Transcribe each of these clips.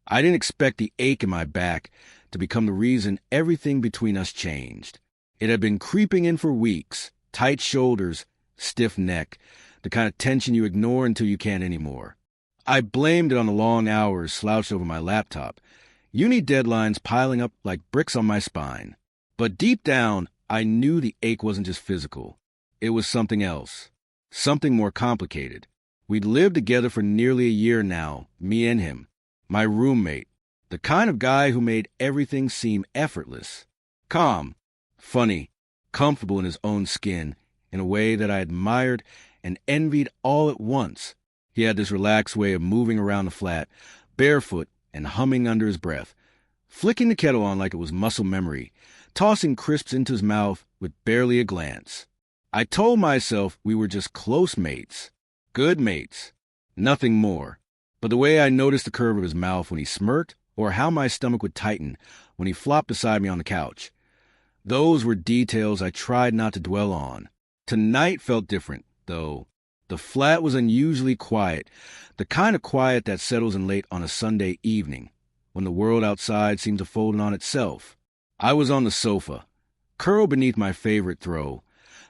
I didn't expect the ache in my back to become the reason everything between us changed. It had been creeping in for weeks, tight shoulders, stiff neck, the kind of tension you ignore until you can't anymore. I blamed it on the long hours slouched over my laptop, uni deadlines piling up like bricks on my spine. But deep down, I knew the ache wasn't just physical. It was something else, something more complicated. We'd lived together for nearly a year now, me and him, my roommate, the kind of guy who made everything seem effortless, calm, funny, comfortable in his own skin in a way that I admired and envied all at once. He had this relaxed way of moving around the flat, barefoot and humming under his breath, flicking the kettle on like it was muscle memory, tossing crisps into his mouth with barely a glance. I told myself we were just close mates, good mates, nothing more. But the way I noticed the curve of his mouth when he smirked, or how my stomach would tighten when he flopped beside me on the couch, those were details I tried not to dwell on. Tonight felt different, though. The flat was unusually quiet, the kind of quiet that settles in late on a Sunday evening, when the world outside seems to fold in on itself. I was on the sofa, curled beneath my favorite throw,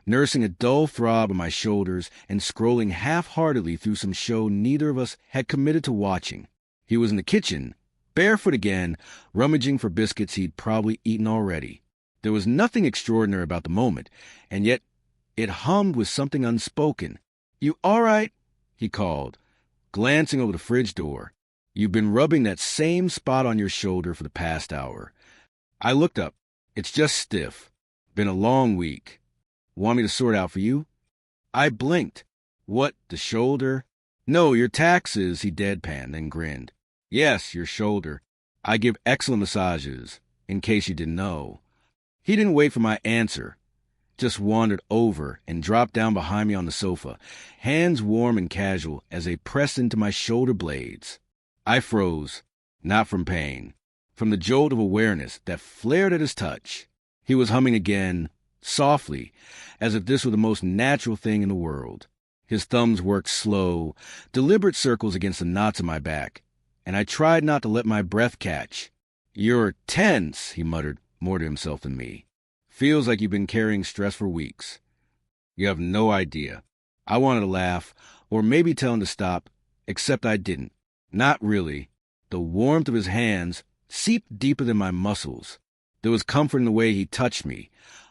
nursing a dull throb on my shoulders and scrolling half-heartedly through some show neither of us had committed to watching. He was in the kitchen, barefoot again, rummaging for biscuits he'd probably eaten already. There was nothing extraordinary about the moment, and yet it hummed with something unspoken. "You all right?" he called, glancing over the fridge door. "You've been rubbing that same spot on your shoulder for the past hour." I looked up. "It's just stiff. Been a long week. Want me to sort out for you?" I blinked. "What, the shoulder?" "No, your taxes," he deadpanned, then grinned. "Yes, your shoulder. I give excellent massages, in case you didn't know." He didn't wait for my answer, just wandered over and dropped down behind me on the sofa, hands warm and casual as they pressed into my shoulder blades. I froze, not from pain, from the jolt of awareness that flared at his touch. He was humming again, softly, as if this were the most natural thing in the world. His thumbs worked slow, deliberate circles against the knots of my back, and I tried not to let my breath catch. "You're tense," he muttered, more to himself than me. "Feels like you've been carrying stress for weeks." You have no idea. I wanted to laugh, or maybe tell him to stop, except I didn't. Not really. The warmth of his hands seeped deeper than my muscles. There was comfort in the way he touched me,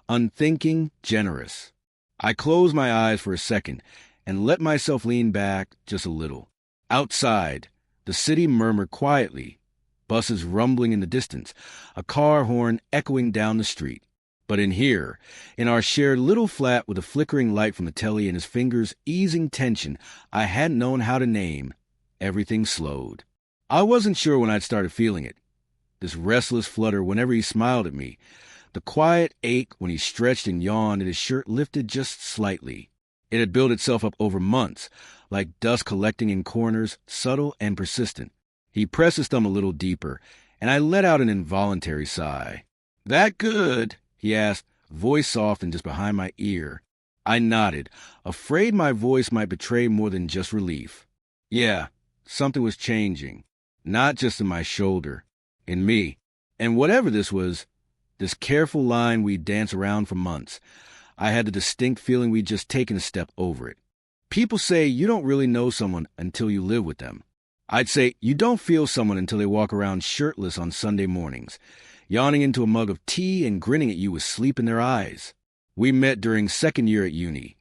unthinking, generous. I closed my eyes for a second and let myself lean back just a little. Outside, the city murmured quietly, buses rumbling in the distance, a car horn echoing down the street. But in here, in our shared little flat with a flickering light from the telly and his fingers easing tension I hadn't known how to name, everything slowed. I wasn't sure when I'd started feeling it. This restless flutter whenever he smiled at me, the quiet ache when he stretched and yawned and his shirt lifted just slightly. It had built itself up over months, like dust collecting in corners, subtle and persistent. He pressed his thumb a little deeper, and I let out an involuntary sigh. "That good?" he asked, voice soft and just behind my ear. I nodded, afraid my voice might betray more than just relief. Yeah, something was changing, not just in my shoulder, in me. And whatever this was, this careful line we'd danced around for months, I had the distinct feeling we'd just taken a step over it. People say you don't really know someone until you live with them. I'd say you don't feel someone until they walk around shirtless on Sunday mornings, yawning into a mug of tea and grinning at you with sleep in their eyes. We met during second year at uni,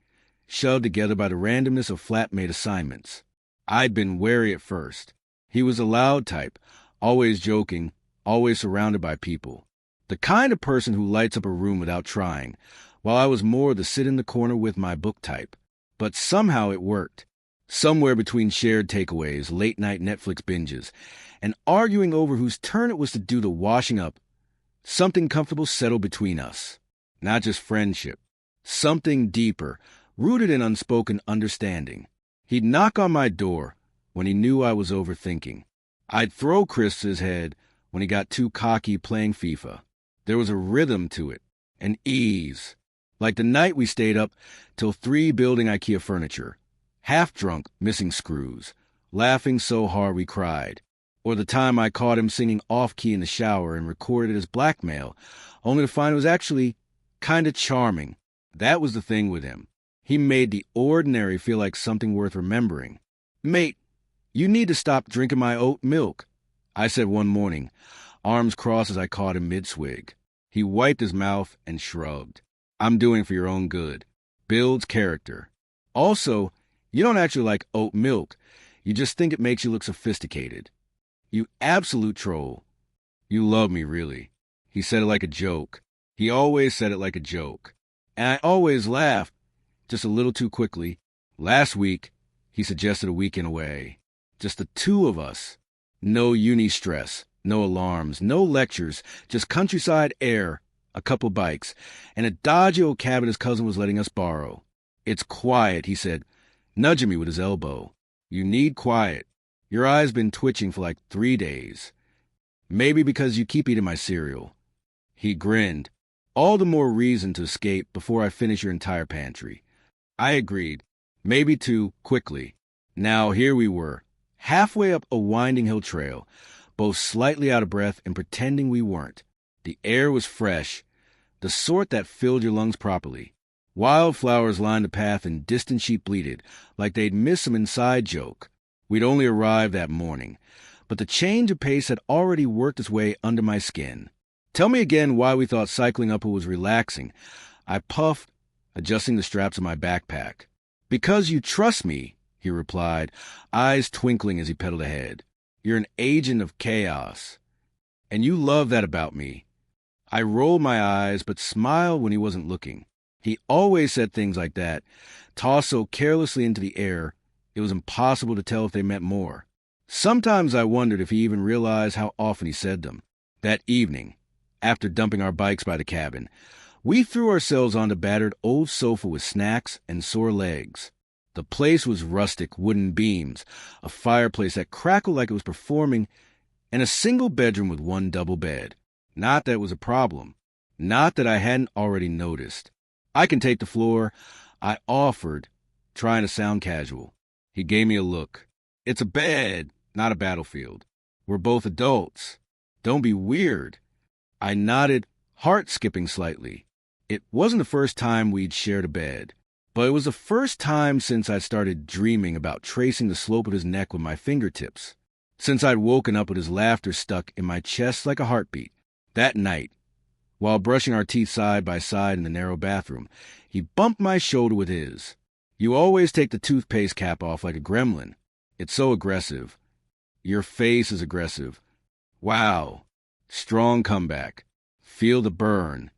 shoved together by the randomness of flatmate assignments. I'd been wary at first. He was a loud type, always joking, always surrounded by people. The kind of person who lights up a room without trying, while I was more the sit in the corner with my book type. But somehow it worked. Somewhere between shared takeaways, late-night Netflix binges, and arguing over whose turn it was to do the washing up, something comfortable settled between us. Not just friendship. Something deeper, rooted in unspoken understanding. He'd knock on my door when he knew I was overthinking. I'd throw crisps at his head when he got too cocky playing FIFA. There was a rhythm to it, an ease. Like the night we stayed up till 3 building IKEA furniture, half drunk, missing screws, laughing so hard we cried. Or the time I caught him singing off-key in the shower and recorded it as blackmail, only to find it was actually kind of charming. That was the thing with him. He made the ordinary feel like something worth remembering. "Mate, you need to stop drinking my oat milk," I said one morning, arms crossed as I caught him mid-swig. He wiped his mouth and shrugged. "I'm doing it for your own good. Builds character. Also, you don't actually like oat milk. You just think it makes you look sophisticated. You absolute troll. You love me, really." He said it like a joke. He always said it like a joke. And I always laughed, just a little too quickly. Last week, he suggested a weekend away. Just the two of us. No uni stress, no alarms, no lectures, just countryside air, a couple bikes, and a dodgy old cabin his cousin was letting us borrow. "It's quiet," he said, nudging me with his elbow. "You need quiet. Your eye's been twitching for like 3 days. Maybe because you keep eating my cereal." He grinned. "All the more reason to escape before I finish your entire pantry." I agreed, maybe too quickly. Now here we were, halfway up a winding hill trail, both slightly out of breath and pretending we weren't. The air was fresh, the sort that filled your lungs properly. Wildflowers lined the path and distant sheep bleated, like they'd missed some inside joke. We'd only arrived that morning, but the change of pace had already worked its way under my skin. "Tell me again why we thought cycling uphill was relaxing," I puffed, adjusting the straps of my backpack. "Because you trust me," he replied, eyes twinkling as he pedaled ahead. "You're an agent of chaos. And you love that about me." I rolled my eyes, but smiled when he wasn't looking. He always said things like that, tossed so carelessly into the air, it was impossible to tell if they meant more. Sometimes I wondered if he even realized how often he said them. That evening, after dumping our bikes by the cabin, we threw ourselves on the battered old sofa with snacks and sore legs. The place was rustic wooden beams, a fireplace that crackled like it was performing, and a single bedroom with one double bed. Not that it was a problem. Not that I hadn't already noticed. "I can take the floor," I offered, trying to sound casual. He gave me a look. "It's a bed, not a battlefield. We're both adults. Don't be weird." I nodded, heart skipping slightly. It wasn't the first time we'd shared a bed, but it was the first time since I'd started dreaming about tracing the slope of his neck with my fingertips. Since I'd woken up with his laughter stuck in my chest like a heartbeat. That night, while brushing our teeth side by side in the narrow bathroom, he bumped my shoulder with his. "You always take the toothpaste cap off like a gremlin. It's so aggressive. Your face is aggressive. Wow. Strong comeback. Feel the burn."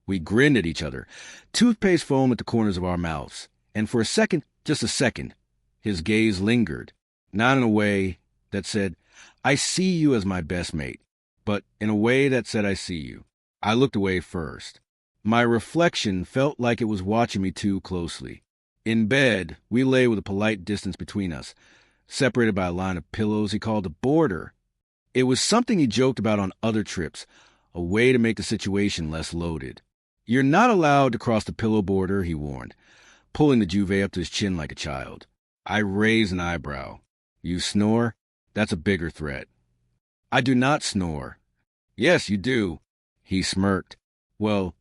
We grinned at each other, toothpaste foam at the corners of our mouths, and for a second, just a second, his gaze lingered, not in a way that said, "I see you as my best mate," but in a way that said, "I see you." I looked away first. My reflection felt like it was watching me too closely. In bed, we lay with a polite distance between us, separated by a line of pillows he called a border. It was something he joked about on other trips, a way to make the situation less loaded. "You're not allowed to cross the pillow border," he warned, pulling the duvet up to his chin like a child. I raised an eyebrow. "You snore? That's a bigger threat." "I do not snore." "Yes, you do." He smirked. "Well,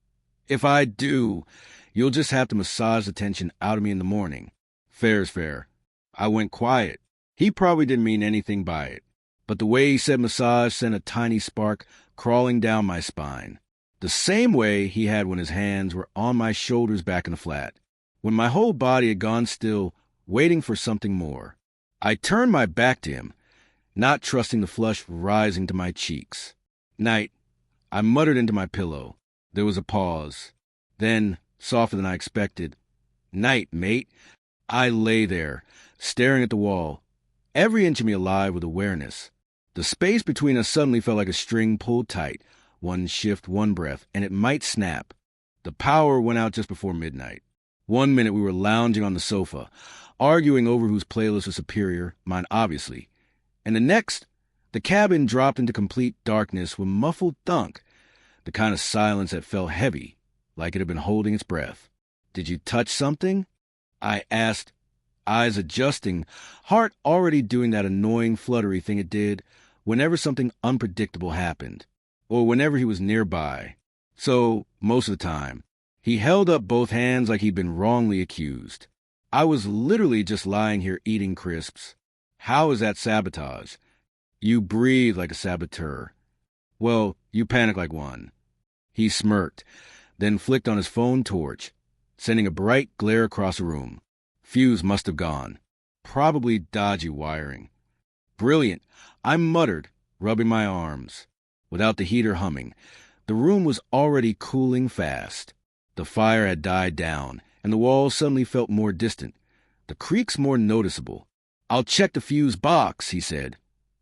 if I do, you'll just have to massage the tension out of me in the morning." Fair's fair. I went quiet. He probably didn't mean anything by it, but the way he said massage sent a tiny spark crawling down my spine. The same way he had when his hands were on my shoulders back in the flat, when my whole body had gone still, waiting for something more. I turned my back to him, not trusting the flush rising to my cheeks. "Night," I muttered into my pillow. There was a pause. Then, softer than I expected, "Night, mate." I lay there, staring at the wall, every inch of me alive with awareness. The space between us suddenly felt like a string pulled tight, one shift, one breath, and it might snap. The power went out just before midnight. 1 minute we were lounging on the sofa, arguing over whose playlist was superior, mine obviously. And the next, the cabin dropped into complete darkness with muffled thunk, the kind of silence that felt heavy, like it had been holding its breath. "Did you touch something?" I asked, eyes adjusting, heart already doing that annoying fluttery thing it did whenever something unpredictable happened, or whenever he was nearby. So, most of the time, he held up both hands like he'd been wrongly accused. I was literally just lying here eating crisps. How is that sabotage? You breathe like a saboteur. Well, you panic like one. He smirked, then flicked on his phone torch, sending a bright glare across the room. Fuse must have gone. Probably dodgy wiring. Brilliant, I muttered, rubbing my arms. Without the heater humming, the room was already cooling fast. The fire had died down, and the walls suddenly felt more distant, the creaks more noticeable. "I'll check the fuse box," he said,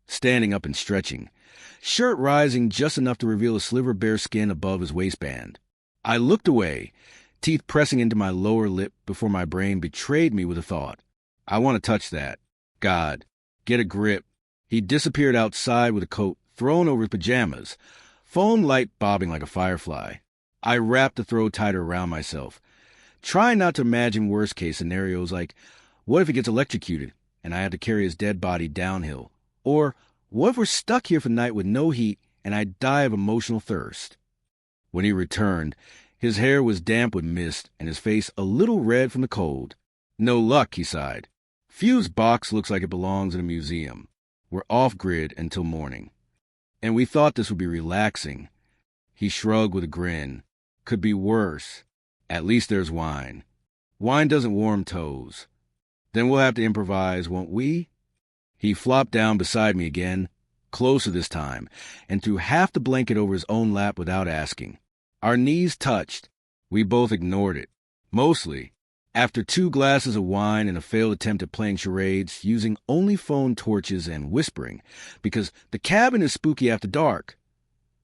standing up and stretching, shirt rising just enough to reveal a sliver of bare skin above his waistband. I looked away, teeth pressing into my lower lip before my brain betrayed me with a thought. I want to touch that. God, get a grip. He disappeared outside with a coat thrown over his pajamas, foam light bobbing like a firefly. I wrapped the throw tighter around myself, trying not to imagine worst-case scenarios like, what if he gets electrocuted and I have to carry his dead body downhill? Or, what if we're stuck here for the night with no heat and I die of emotional thirst? When he returned, his hair was damp with mist and his face a little red from the cold. No luck, he sighed. Fuse box looks like it belongs in a museum. We're off-grid until morning. And we thought this would be relaxing. He shrugged with a grin. Could be worse. At least there's wine. Wine doesn't warm toes. Then we'll have to improvise, won't we? He flopped down beside me again, closer this time, and threw half the blanket over his own lap without asking. Our knees touched. We both ignored it. Mostly. After 2 glasses of wine and a failed attempt at playing charades, using only phone torches and whispering, because the cabin is spooky after dark.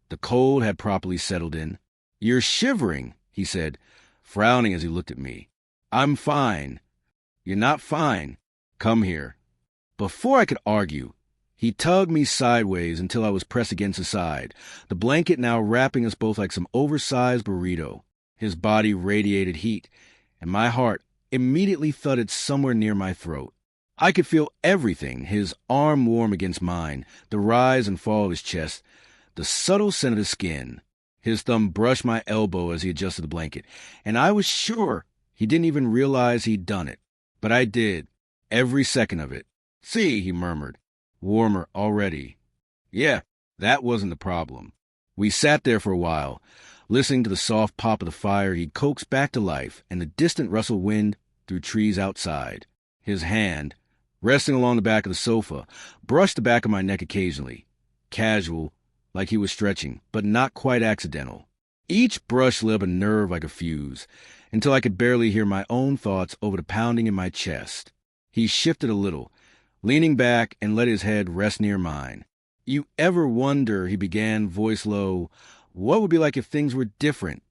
The cold had properly settled in. "You're shivering," he said, frowning as he looked at me. "I'm fine." "You're not fine. Come here." Before I could argue, he tugged me sideways until I was pressed against his side, the blanket now wrapping us both like some oversized burrito. His body radiated heat, and my heart immediately thudded somewhere near my throat. I could feel everything, his arm warm against mine, the rise and fall of his chest, the subtle scent of his skin. His thumb brushed my elbow as he adjusted the blanket, and I was sure he didn't even realize he'd done it. But I did, every second of it. "See," he murmured, warmer already. Yeah, that wasn't the problem. We sat there for a while, listening to the soft pop of the fire he'd coaxed back to life and the distant rustle wind through trees outside. His hand, resting along the back of the sofa, brushed the back of my neck occasionally. Casual, like he was stretching, but not quite accidental. Each brush lit up a nerve like a fuse, until I could barely hear my own thoughts over the pounding in my chest. He shifted a little, leaning back and let his head rest near mine. "You ever wonder," he began, voice low, "what would be like if things were different?"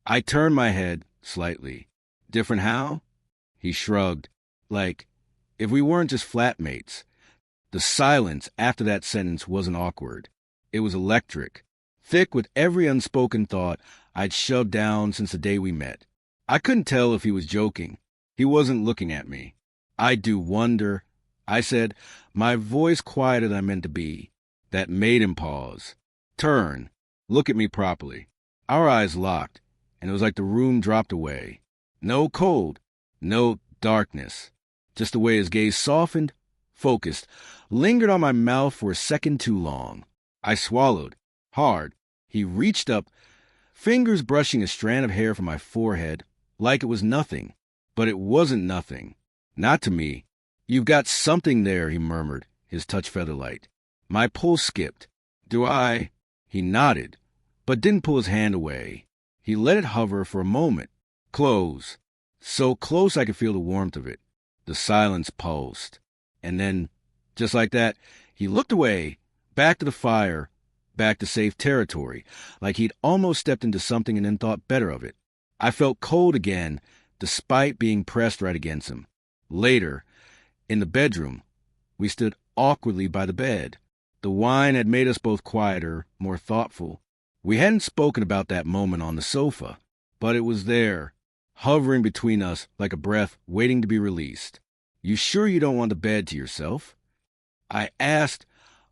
I turned my head slightly. "Different how?" He shrugged, like, if we weren't just flatmates. The silence after that sentence wasn't awkward. It was electric, thick with every unspoken thought I'd shoved down since the day we met. I couldn't tell if he was joking. He wasn't looking at me. "I do wonder," I said, my voice quieter than I meant to be. That made him pause. Turn. Look at me properly. Our eyes locked, and it was like the room dropped away. No cold, no darkness. Just the way his gaze softened, focused, lingered on my mouth for a second too long. I swallowed, hard. He reached up, fingers brushing a strand of hair from my forehead, like it was nothing. But it wasn't nothing. Not to me. "You've got something there," he murmured, his touch feather-light. My pulse skipped. "Do I?" He nodded, but didn't pull his hand away. He let it hover for a moment. Close. So close I could feel the warmth of it. The silence pulsed. And then, just like that, he looked away, back to the fire, back to safe territory, like he'd almost stepped into something and then thought better of it. I felt cold again, despite being pressed right against him. Later, in the bedroom, we stood awkwardly by the bed. The wine had made us both quieter, more thoughtful. We hadn't spoken about that moment on the sofa, but it was there, hovering between us like a breath waiting to be released. "You sure you don't want the bed to yourself?" I asked,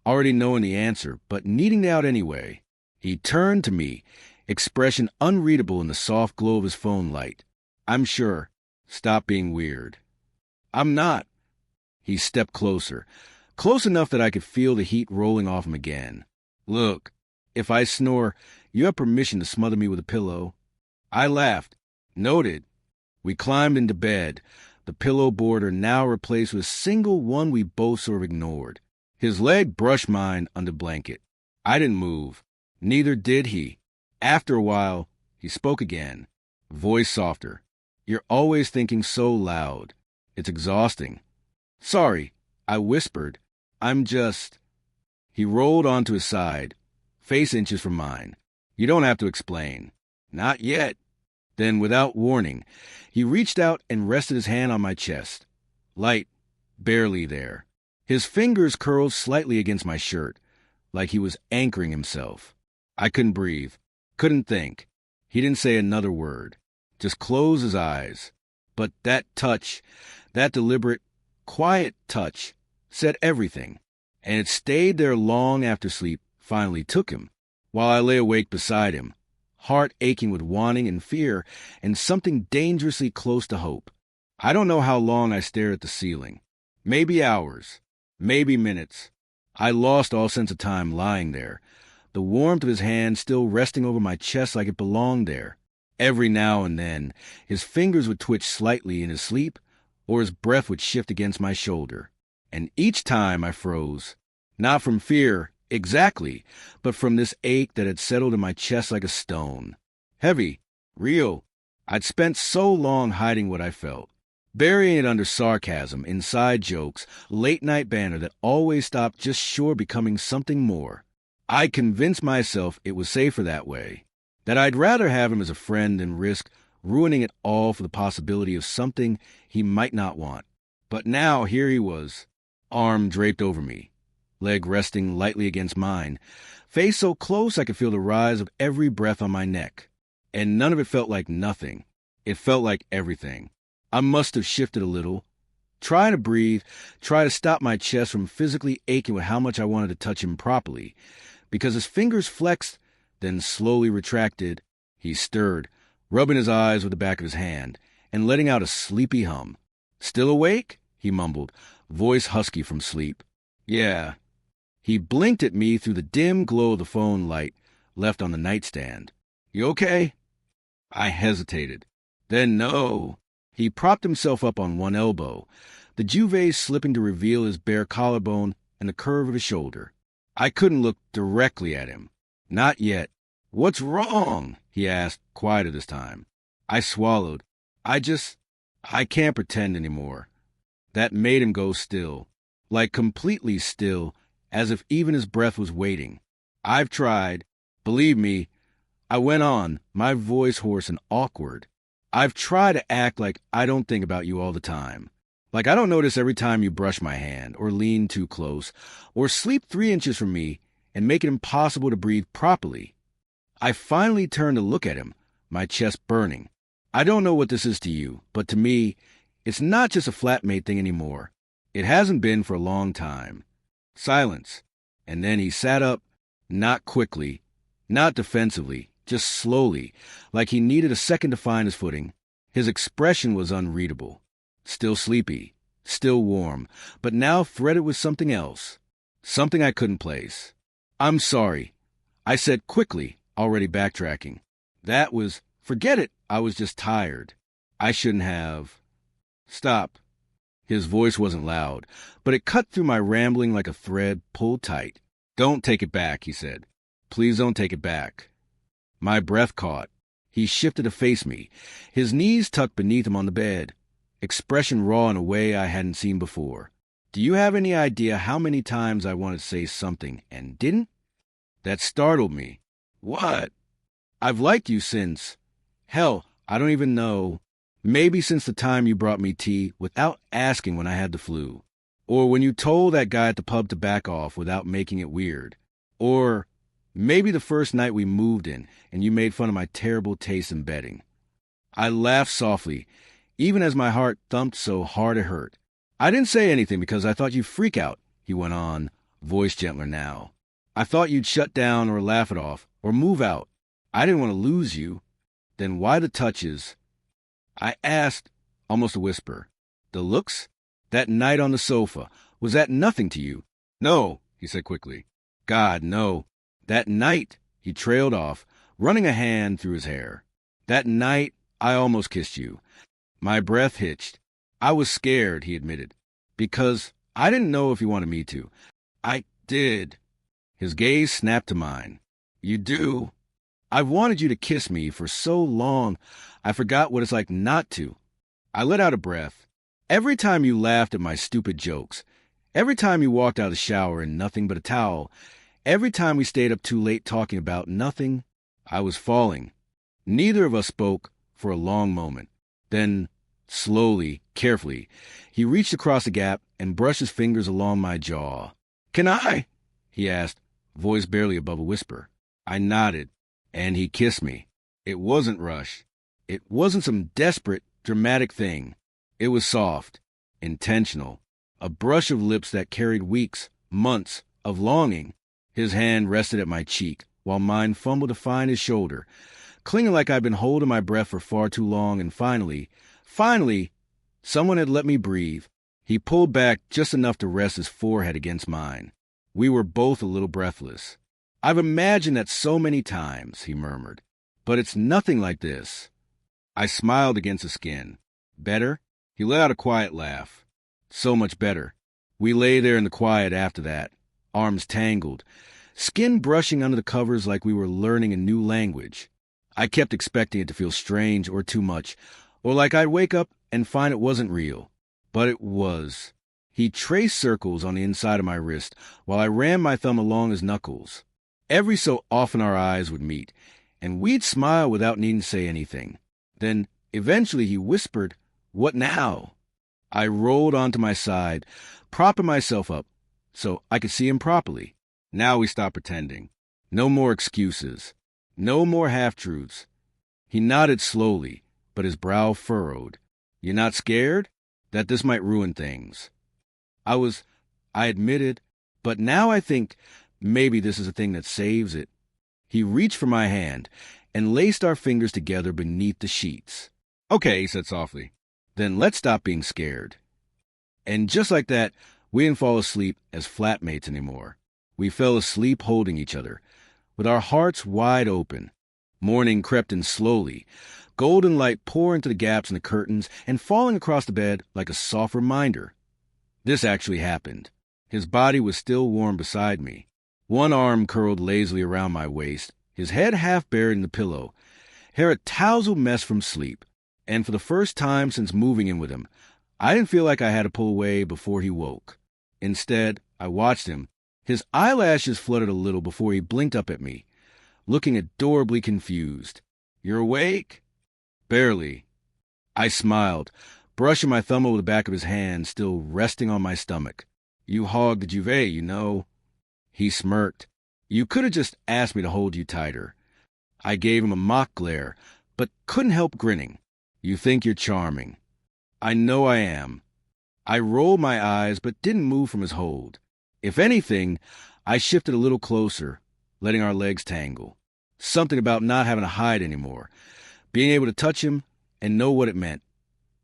already knowing the answer, but needing out anyway. He turned to me, expression unreadable in the soft glow of his phone light. I'm sure. Stop being weird. I'm not. He stepped closer, close enough that I could feel the heat rolling off him again. Look, if I snore, you have permission to smother me with a pillow. I laughed. Noted. We climbed into bed, the pillow border now replaced with a single one we both sort of ignored. His leg brushed mine under the blanket. I didn't move. Neither did he. After a while, he spoke again, voice softer. You're always thinking so loud. It's exhausting. Sorry, I whispered. I'm just... He rolled onto his side, face inches from mine. You don't have to explain. Not yet. Then, without warning, he reached out and rested his hand on my chest. Light, barely there. His fingers curled slightly against my shirt, like he was anchoring himself. I couldn't breathe, couldn't think. He didn't say another word, just closed his eyes. But that touch, that deliberate, quiet touch, said everything. And it stayed there long after sleep finally took him, while I lay awake beside him, heart aching with wanting and fear and something dangerously close to hope. I don't know how long I stared at the ceiling. Maybe hours, maybe minutes. I lost all sense of time lying there, the warmth of his hand still resting over my chest like it belonged there. Every now and then, his fingers would twitch slightly in his sleep, or his breath would shift against my shoulder. And each time I froze, not from fear, exactly, but from this ache that had settled in my chest like a stone. Heavy, real. I'd spent so long hiding what I felt, burying it under sarcasm, inside jokes, late-night banter that always stopped just short of becoming something more. I convinced myself it was safer that way, that I'd rather have him as a friend than risk ruining it all for the possibility of something he might not want. But now here he was, arm draped over me, leg resting lightly against mine, face so close I could feel the rise of every breath on my neck. And none of it felt like nothing. It felt like everything. I must have shifted a little, try to breathe, try to stop my chest from physically aching with how much I wanted to touch him properly, because his fingers flexed, then slowly retracted. He stirred, rubbing his eyes with the back of his hand, and letting out a sleepy hum. Still awake? He mumbled, voice husky from sleep. Yeah. He blinked at me through the dim glow of the phone light left on the nightstand. You okay? I hesitated. Then no. He propped himself up on one elbow, the duvet slipping to reveal his bare collarbone and the curve of his shoulder. I couldn't look directly at him. Not yet. What's wrong? He asked, quieter this time. I swallowed. I can't pretend anymore. That made him go still, like completely still, as if even his breath was waiting. I've tried. Believe me, I went on, my voice hoarse and awkward. I've tried to act like I don't think about you all the time. Like I don't notice every time you brush my hand, or lean too close, or sleep 3 inches from me and make it impossible to breathe properly. I finally turned to look at him, my chest burning. I don't know what this is to you, but to me, it's not just a flatmate thing anymore. It hasn't been for a long time. Silence. And then he sat up, not quickly, not defensively, just slowly, like he needed a second to find his footing. His expression was unreadable. Still sleepy, still warm, but now threaded with something else. Something I couldn't place. I'm sorry, I said quickly, already backtracking. Forget it, I was just tired. I shouldn't have. Stop. His voice wasn't loud, but it cut through my rambling like a thread pulled tight. Don't take it back, he said. Please don't take it back. My breath caught. He shifted to face me, his knees tucked beneath him on the bed, expression raw in a way I hadn't seen before. Do you have any idea how many times I wanted to say something and didn't? That startled me. What? I've liked you since... Hell, I don't even know. Maybe since the time you brought me tea without asking when I had the flu. Or when you told that guy at the pub to back off without making it weird. Or maybe the first night we moved in and you made fun of my terrible taste in bedding. I laughed softly, even as my heart thumped so hard it hurt. I didn't say anything because I thought you'd freak out, he went on, voice gentler now. I thought you'd shut down or laugh it off or move out. I didn't want to lose you. Then why the touches? I asked, almost a whisper. The looks? That night on the sofa, was that nothing to you? No, he said quickly. God, no. That night, he trailed off, running a hand through his hair. That night, I almost kissed you. My breath hitched. I was scared, he admitted, because I didn't know if you wanted me to. I did. His gaze snapped to mine. You do? I've wanted you to kiss me for so long, I forgot what it's like not to. I let out a breath. Every time you laughed at my stupid jokes, every time you walked out of the shower in nothing but a towel, every time we stayed up too late talking about nothing, I was falling. Neither of us spoke for a long moment. Then, slowly, carefully, he reached across the gap and brushed his fingers along my jaw. Can I? He asked, voice barely above a whisper. I nodded, and he kissed me. It wasn't rush. It wasn't some desperate, dramatic thing. It was soft, intentional, a brush of lips that carried weeks, months of longing. His hand rested at my cheek, while mine fumbled to find his shoulder, clinging like I'd been holding my breath for far too long, and finally, someone had let me breathe. He pulled back just enough to rest his forehead against mine. We were both a little breathless. I've imagined that so many times, he murmured, but it's nothing like this. I smiled against his skin. Better? He let out a quiet laugh. So much better. We lay there in the quiet after that, arms tangled, skin brushing under the covers like we were learning a new language. I kept expecting it to feel strange or too much, or like I'd wake up and find it wasn't real. But it was. He traced circles on the inside of my wrist while I ran my thumb along his knuckles. Every so often our eyes would meet, and we'd smile without needing to say anything. Then, eventually, he whispered, What now? I rolled onto my side, propping myself up so I could see him properly. Now we stopped pretending. No more excuses. No more half-truths. He nodded slowly, but his brow furrowed. You're not scared? That this might ruin things? I admitted, but now I think maybe this is a thing that saves it. He reached for my hand and laced our fingers together beneath the sheets. Okay, he said softly. Then let's stop being scared. And just like that, we didn't fall asleep as flatmates anymore. We fell asleep holding each other, with our hearts wide open. Morning crept in slowly, golden light pouring into the gaps in the curtains and falling across the bed like a soft reminder. This actually happened. His body was still warm beside me. One arm curled lazily around my waist, his head half buried in the pillow, hair a tousled mess from sleep. And for the first time since moving in with him, I didn't feel like I had to pull away before he woke. Instead, I watched him. His eyelashes fluttered a little before he blinked up at me, looking adorably confused. You're awake? Barely. I smiled, brushing my thumb over the back of his hand, still resting on my stomach. You hogged the duvet, you know. He smirked. You could have just asked me to hold you tighter. I gave him a mock glare, but couldn't help grinning. You think you're charming. I know I am. I rolled my eyes, but didn't move from his hold. If anything, I shifted a little closer, letting our legs tangle. Something about not having to hide anymore, being able to touch him and know what it meant,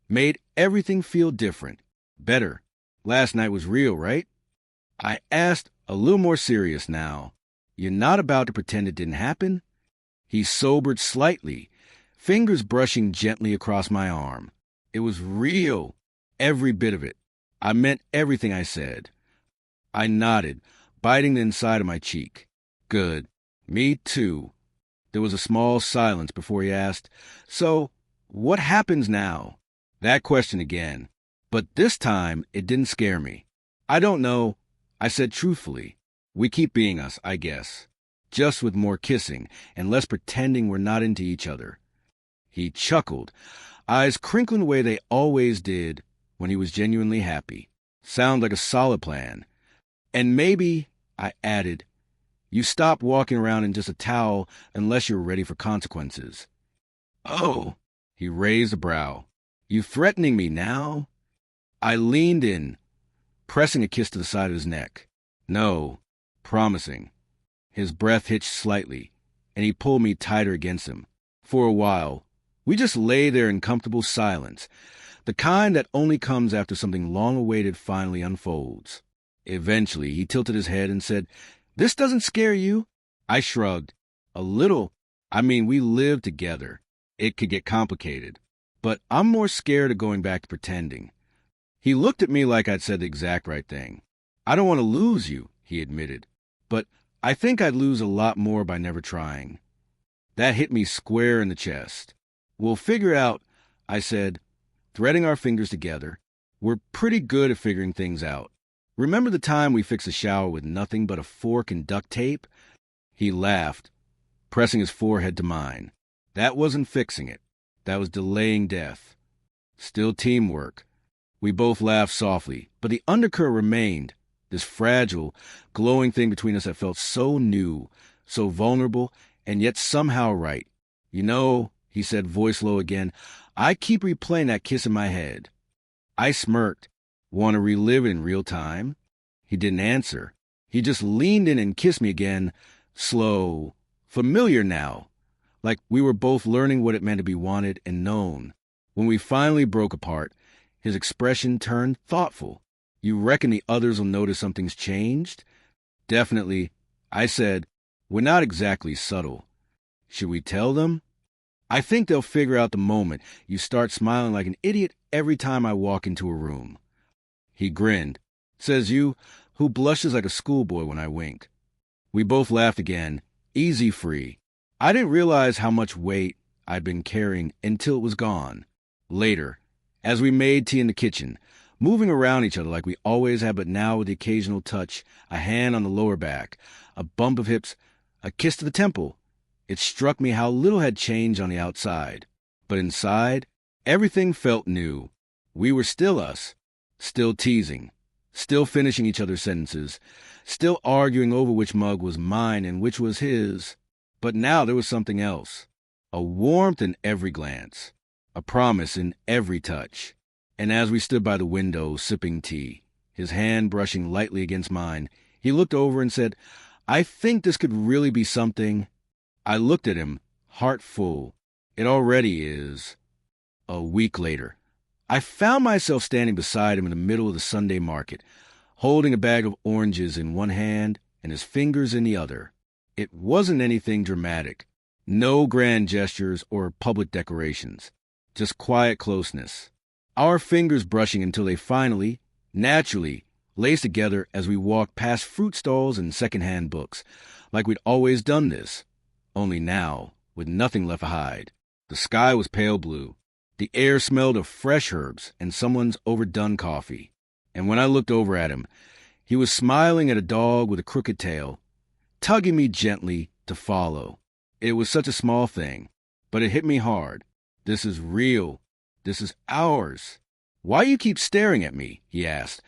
made everything feel different, better. Last night was real, right? I asked, a little more serious now. You're not about to pretend it didn't happen? He sobered slightly, fingers brushing gently across my arm. It was real, every bit of it. I meant everything I said. I nodded, biting the inside of my cheek. Good. Me too. There was a small silence before he asked, So, what happens now? That question again. But this time, it didn't scare me. I don't know. I said truthfully. We keep being us, I guess. Just with more kissing and less pretending we're not into each other. He chuckled, eyes crinkling the way they always did when he was genuinely happy. Sound like a solid plan. And maybe, I added, you stop walking around in just a towel unless you're ready for consequences. Oh, he raised a brow. You threatening me now? I leaned in, pressing a kiss to the side of his neck. No. Promising. His breath hitched slightly, and he pulled me tighter against him. For a while, we just lay there in comfortable silence, the kind that only comes after something long-awaited finally unfolds. Eventually, he tilted his head and said, "This doesn't scare you?" I shrugged. "A little. I mean, we live together. It could get complicated. But I'm more scared of going back to pretending." He looked at me like I'd said the exact right thing. "I don't want to lose you," he admitted. "But I think I'd lose a lot more by never trying." That hit me square in the chest. "We'll figure it out," I said, threading our fingers together. "We're pretty good at figuring things out. Remember the time we fixed a shower with nothing but a fork and duct tape?" He laughed, pressing his forehead to mine. "That wasn't fixing it. That was delaying death. Still teamwork." We both laughed softly, but the undercurrent remained, this fragile, glowing thing between us that felt so new, so vulnerable, and yet somehow right. "You know," he said, voice low again, "I keep replaying that kiss in my head." I smirked. "Want to relive it in real time?" He didn't answer. He just leaned in and kissed me again, slow, familiar now, like we were both learning what it meant to be wanted and known. When we finally broke apart, his expression turned thoughtful. "You reckon the others will notice something's changed?" "Definitely." I said, "We're not exactly subtle. Should we tell them?" "I think they'll figure out the moment you start smiling like an idiot every time I walk into a room." He grinned. "Says you, who blushes like a schoolboy when I wink." We both laughed again, easy free. I didn't realize how much weight I'd been carrying until it was gone. Later, as we made tea in the kitchen, moving around each other like we always had, but now with the occasional touch, a hand on the lower back, a bump of hips, a kiss to the temple, it struck me how little had changed on the outside. But inside, everything felt new. We were still us, still teasing, still finishing each other's sentences, still arguing over which mug was mine and which was his. But now there was something else, a warmth in every glance, a promise in every touch. And as we stood by the window sipping tea, his hand brushing lightly against mine, he looked over and said, "I think this could really be something." I looked at him, heart full. "It already is." A week later, I found myself standing beside him in the middle of the Sunday market, holding a bag of oranges in one hand and his fingers in the other. It wasn't anything dramatic, no grand gestures or public decorations, just quiet closeness. Our fingers brushing until they finally, naturally, laced together as we walked past fruit stalls and secondhand books, like we'd always done this, only now, with nothing left to hide. The sky was pale blue. The air smelled of fresh herbs and someone's overdone coffee. And when I looked over at him, he was smiling at a dog with a crooked tail, tugging me gently to follow. It was such a small thing, but it hit me hard. This is real. This is ours. "Why you keep staring at me?" he asked,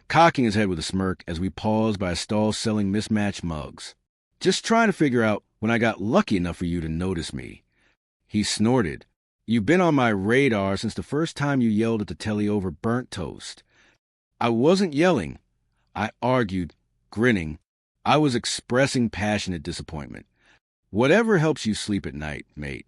cocking his head with a smirk as we paused by a stall selling mismatched mugs. "Just trying to figure out when I got lucky enough for you to notice me." He snorted. "You've been on my radar since the first time you yelled at the telly over burnt toast." I wasn't yelling. I argued, grinning. I was expressing passionate disappointment. "Whatever helps you sleep at night, mate."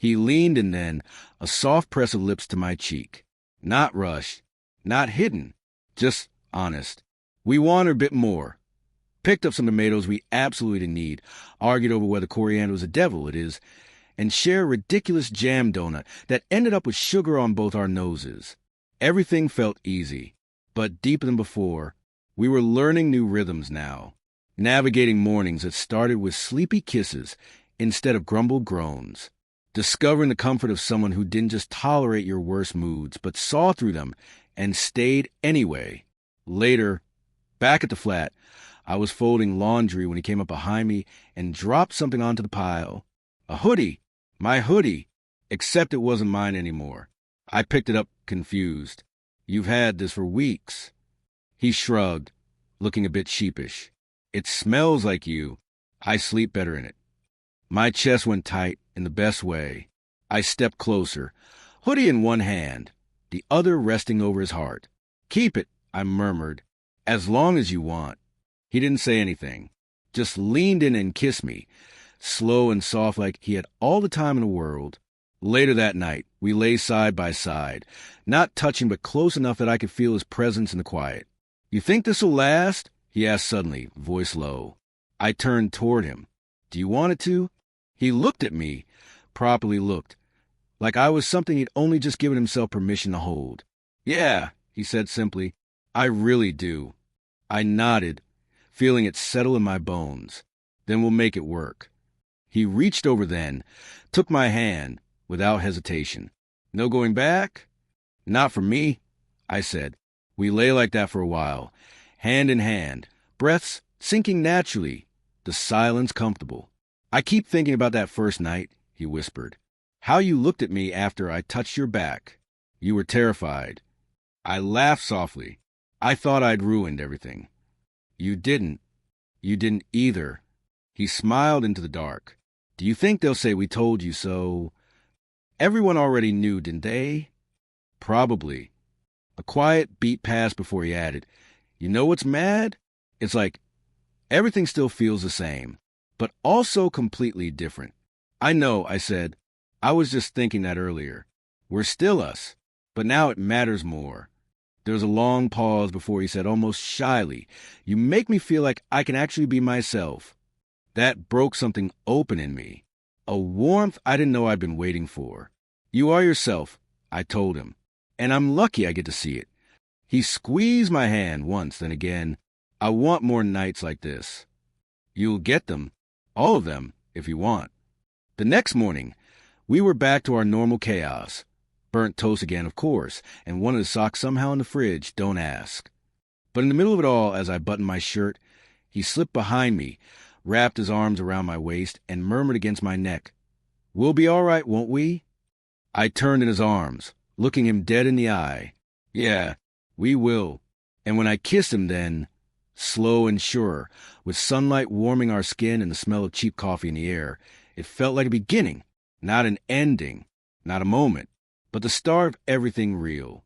He leaned and then, a soft press of lips to my cheek. Not rushed, not hidden, just honest. We wanted a bit more. Picked up some tomatoes we absolutely didn't need, argued over whether coriander was the devil it is, and shared a ridiculous jam donut that ended up with sugar on both our noses. Everything felt easy, but deeper than before, we were learning new rhythms now, navigating mornings that started with sleepy kisses instead of grumbled groans, discovering the comfort of someone who didn't just tolerate your worst moods, but saw through them and stayed anyway. Later, back at the flat, I was folding laundry when he came up behind me and dropped something onto the pile. A hoodie. My hoodie. Except it wasn't mine anymore. I picked it up, confused. "You've had this for weeks." He shrugged, looking a bit sheepish. "It smells like you. I sleep better in it." My chest went tight in the best way. I stepped closer, hoodie in one hand, the other resting over his heart. "Keep it," I murmured, "as long as you want." He didn't say anything, just leaned in and kissed me, slow and soft like he had all the time in the world. Later that night, we lay side by side, not touching but close enough that I could feel his presence in the quiet. "You think this'll last?" he asked suddenly, voice low. I turned toward him. "Do you want it to?" He looked at me, properly looked, like I was something he'd only just given himself permission to hold. "Yeah," he said simply, "I really do." I nodded, feeling it settle in my bones. "Then we'll make it work." He reached over then, took my hand, without hesitation. "No going back?" "Not for me," I said. We lay like that for a while, hand in hand, breaths sinking naturally, the silence comfortable. "I keep thinking about that first night," he whispered. "How you looked at me after I touched your back. You were terrified." I laughed softly. I thought I'd ruined everything. "You didn't. You didn't either." He smiled into the dark. "Do you think they'll say we told you so?" "Everyone already knew, didn't they?" "Probably." A quiet beat passed before he added, "You know what's mad? It's like everything still feels the same, but also completely different." "I know," I said. "I was just thinking that earlier. We're still us, but now it matters more." There was a long pause before he said almost shyly, "You make me feel like I can actually be myself." That broke something open in me, a warmth I didn't know I'd been waiting for. "You are yourself," I told him, "and I'm lucky I get to see it." He squeezed my hand once, then again. "I want more nights like this." "You'll get them, all of them, if you want." The next morning, we were back to our normal chaos. Burnt toast again, of course, and one of the socks somehow in the fridge, don't ask. But in the middle of it all, as I buttoned my shirt, he slipped behind me, wrapped his arms around my waist, and murmured against my neck, "We'll be all right, won't we?" I turned in his arms, looking him dead in the eye. "Yeah, we will." And when I kissed him then, slow and sure, with sunlight warming our skin and the smell of cheap coffee in the air, it felt like a beginning, not an ending, not a moment, but the start of everything real.